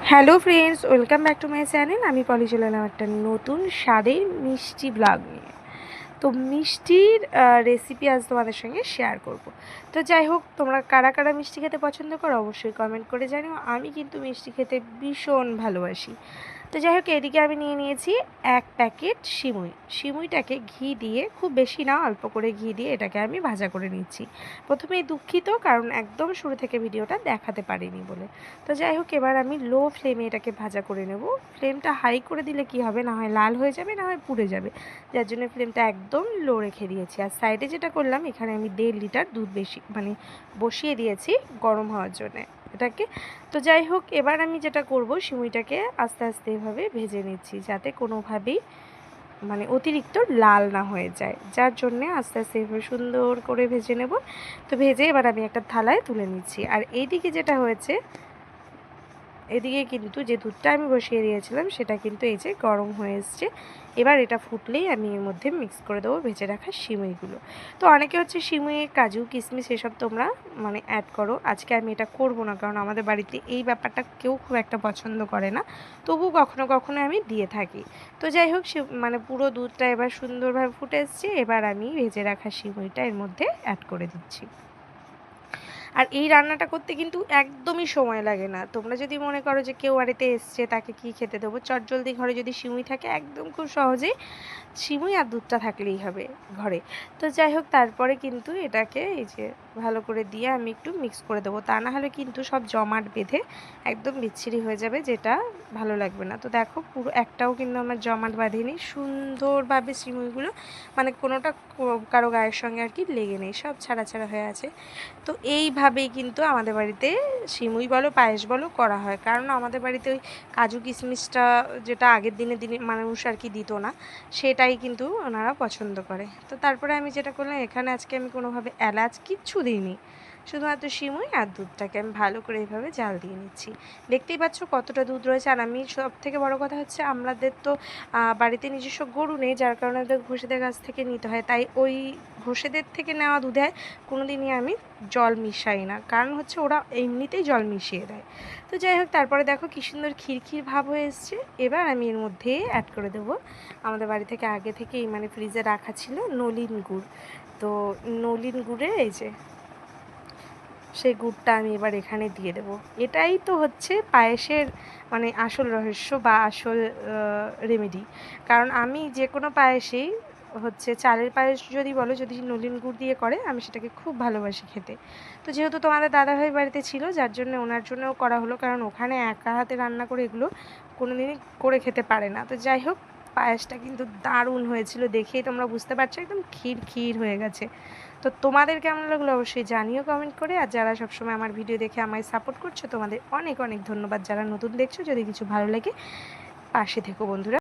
Hello friends, welcome back to my channel. আমি পলি চলে এলাম একটা নতুন স্বাদের মিষ্টি ব্লগ নিয়ে। তো মিষ্টির রেসিপি আজ তোমাদের সঙ্গে শেয়ার করব। তো যাই হোক, তোমরা কারা কারা মিষ্টি খেতে পছন্দ করো অবশ্যই কমেন্ট করে জানিও। আমি কিন্তু মিষ্টি খেতে ভীষণ ভালোবাসি। তো যাই হোক, এদিকে আমি নিয়ে নিয়েছি 1 প্যাকেট সিমুইটাকে ঘি দিয়ে, খুব বেশি না, অল্প করে ঘি দিয়ে এটাকে আমি ভাজা করে নিচ্ছি। প্রথমেই দুঃখিত, কারণ একদম শুরু থেকে ভিডিওটা দেখাতে পারিনি বলে। তো যাই হোক, এবার আমি লো ফ্লেমে এটাকে ভাজা করে নেব। ফ্লেমটা হাই করে দিলে কি হবে, না হয় লাল হয়ে যাবে, না হয় পুড়ে যাবে, যার জন্য ফ্লেমটা একদম লো রেখে দিয়েছি। আর সাইডে যেটা করলাম, এখানে আমি 1.5 লিটার দুধ বসিয়ে দিয়েছি গরম হওয়ার জন্যে এটাকে। তো যাই হোক, এবার আমি যেটা করব, সিমুইটাকে আস্তে আস্তে এভাবে ভেজে নিচ্ছি, যাতে কোনোভাবেই অতিরিক্ত লাল না হয়ে যায়, যার জন্যে আস্তে আস্তে এভাবে সুন্দর করে ভেজে নেব। তো ভেজে এবার আমি একটা থালায় তুলে নিচ্ছি। আর এইদিকে যেটা হয়েছে, এদিকে কিন্তু যে দুধটা আমি বসিয়ে দিয়েছিলাম সেটা কিন্তু এই যে গরম হয়ে এসছে। এবার এটা ফুটলেই আমি এর মধ্যে মিক্স করে দেবো ভেজে রাখা সিমুইগুলো। তো অনেকে হচ্ছে সিমুই, কাজু, কিশমিশ এসব তোমরা অ্যাড করো। আজকে আমি এটা করব না, কারণ আমাদের বাড়িতে এই ব্যাপারটা কেউ খুব একটা পছন্দ করে না, তবু কখনো কখনো আমি দিয়ে থাকি। তো যাই হোক, পুরো দুধটা এবার সুন্দরভাবে ফুটে এসছে। এবার আমি ভেজে রাখা সিমুইটা এর মধ্যে অ্যাড করে দিচ্ছি। আর এই রান্নাটা করতে কিন্তু একদমই সময় লাগে না। তোমরা যদি মনে করো যে কেউ বাড়িতে এসছে, তাকে কি খেতে দেবো, চটজলদি ঘরে যদি সিমুই থাকে, একদম খুব সহজেই সিমুই আর দুধটা থাকলেই হবে ঘরে। তো যাই হোক, তারপরে কিন্তু এটাকে এই যে ভালো করে দিয়ে আমি একটু মিক্স করে দেবো, তা না হলে কিন্তু সব জমাট বেঁধে একদম বিচ্ছিরি হয়ে যাবে, যেটা ভালো লাগবে না। তো দেখো, পুরো একটাও কিন্তু আমার জমাট বাঁধেনি, সুন্দরভাবে সিমুইগুলো কোনোটা কারো গায়ের সঙ্গে আর কি লেগে নেই, সব ছাড়া ছাড়া হয়ে আছে। তো এইভাবেই কিন্তু আমাদের বাড়িতে সিমুই বলো, পায়েস বলো করা হয়। কারণ আমাদের বাড়িতে ওই কাজু কিশমিশটা, যেটা আগের দিনে মানুষ আর কি দিত না, সেটাই কিন্তু ওনারা পছন্দ করে। তো তারপরে আমি যেটা করলাম, এখানে আজকে আমি কোনোভাবে এলাচ কিচ্ছু দিইনি, শুধুমাত্র সিমুই আর দুধটাকে আমি ভালো করে এইভাবে জাল দিয়ে নিচ্ছি। দেখতেই পাচ্ছ কতটা দুধ রয়েছে। আর আমি সব থেকে বড় কথা হচ্ছে, আমাদের তো বাড়িতে নিজস্ব গরু নেই, যার কারণে ওদের ঘষেদের কাছ থেকে নিতে হয়। তাই ওই ঘষেদের থেকে নেওয়া দুধে কোনো দিনই আমি জল মিশাই না, কারণ হচ্ছে ওরা এমনিতেই জল মিশিয়ে দেয়। তো যাই হোক, তারপরে দেখো কি সুন্দর খিরখির ভাব হয়ে এসছে। এবার আমি এর মধ্যে অ্যাড করে দেবো আমাদের বাড়ি থেকে আগে থেকেই ফ্রিজে রাখা ছিল নলিন গুড়। তো নলিন গুড়ের এই যে সেই গুড়টা আমি এবার এখানে দিয়ে দেব। এটাই তো হচ্ছে পায়েসের আসল রহস্য বা আসল রেমেডি। কারণ আমি যে কোনো পায়েসেই হচ্ছে, চালের পায়েস যদি বলো, যদি নলিন গুড় দিয়ে করে, আমি সেটাকে খুব ভালোবাসি খেতে। তো যেহেতু তোমাদের দাদাভাই বাড়িতে ছিল, যার জন্য ওনার জন্যও করা হলো, কারণ ওখানে একা হাতে রান্না করে এগুলো কোনো দিনই করে খেতে পারে না। তো যাই হোক, পায়েসটা কিন্তু দারুণ হয়েছিল, দেখেই তোমরা বুঝতে পারছো একদম ক্ষীর ক্ষীর হয়ে গেছে। তো তোমাদের কেমন লাগলো অবশ্যই জানিও কমেন্ট করে। আর যারা সবসময় আমার ভিডিও দেখে আমায় সাপোর্ট করছো, তোমাদের অনেক অনেক ধন্যবাদ। যারা নতুন দেখছো, যদি কিছু ভালো লাগে পাশে থেকো বন্ধুরা।